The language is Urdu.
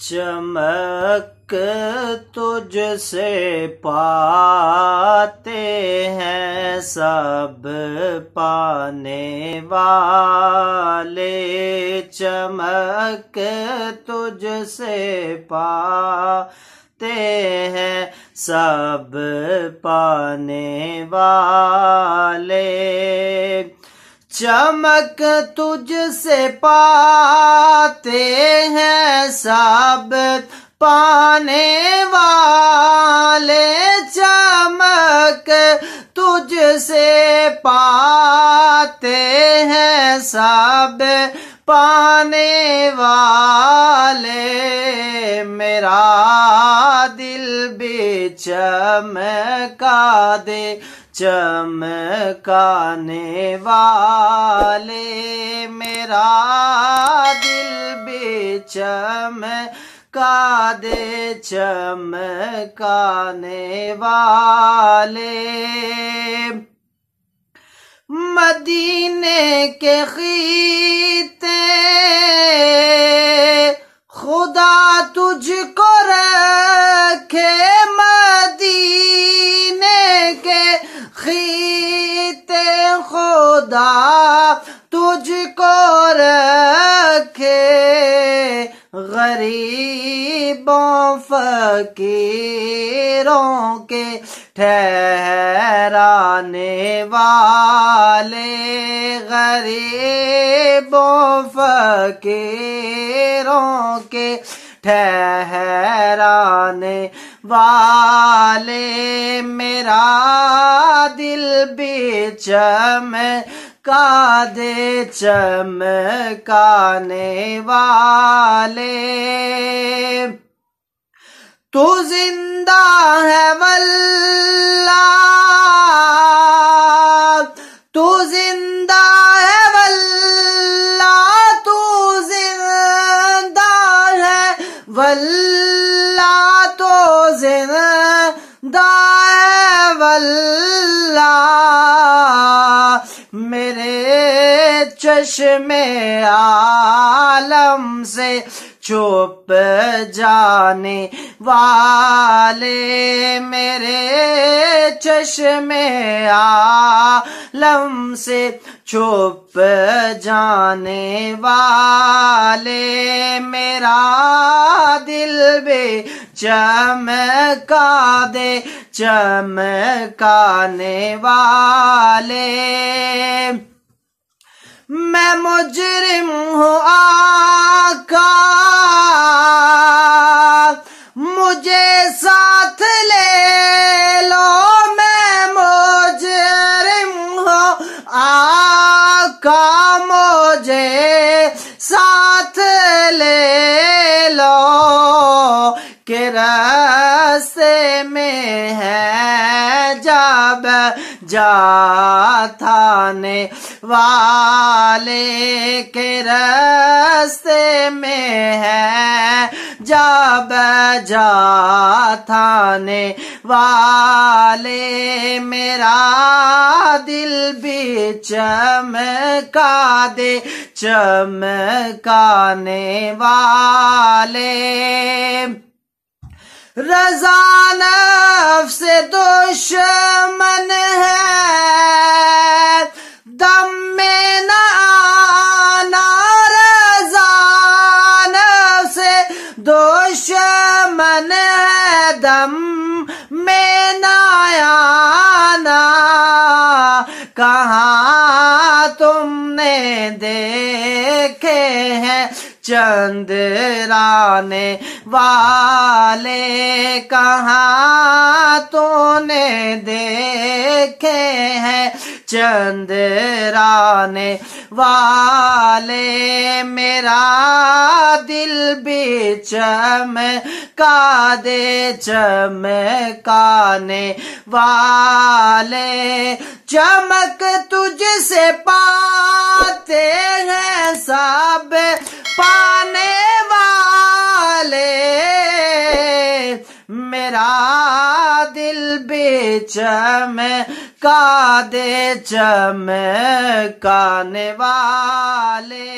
چمک تجھ سے پاتے ہیں سب پانے والے، چمک تجھ سے پاتے ہیں سب پانے والے، چمک تجھ سے پاتے ہیں سب پانے والے، چمک تجھ سے پاتے ہیں سب پانے والے، میرا دل بھی چمکا دے چمکانے والے، میرا دل بھی چمکا دے چمکانے والے، مدینے کے خطے خدا تجھ کو رکھے، مدینے کے خطے خدا تجھ کو رکھے، غریبوں فقیروں کے ٹھہرانے والے، غریبوں فقیروں کے ٹھہرانے والے، میرا دل بھی چمکا دے چمکانے والے، تو زندہ ہے واللہ، تو زندہ ہے واللہ، تو زندہ ہے واللہ، تو زندہ ہے واللہ، میرے چشم عالم سے چھپ جانے والے، میرے چشم عالم سے چھپ جانے والے، میرا دل بھی چمکا دے چمکانے والے، میں مجرم ہوں آقا مجھے ساتھ لے لو، میں مجرم ہوں آقا مجھے ساتھ لے لو، کہ راستے میں ہے جب جا تھانے والے، کہ راستے میں ہے جب جا تھانے والے، میرا دل بھی چمکا دے چمکانے والے، رضا نفس سے دشمن ہے دم میں نہ آنا، رضا نفس سے دشمن ہے دم میں نہ آنا، کہاں تم نے دیکھے ہیں چندرانے والے، کہاں تو نے دیکھے ہیں چندرانے والے، میرا دل بھی چمکا دے چمکانے والے، چمک تجھ سے پاتے ہیں سب پانے والے، میرا دل بھی چمکا دے چمکانے والے۔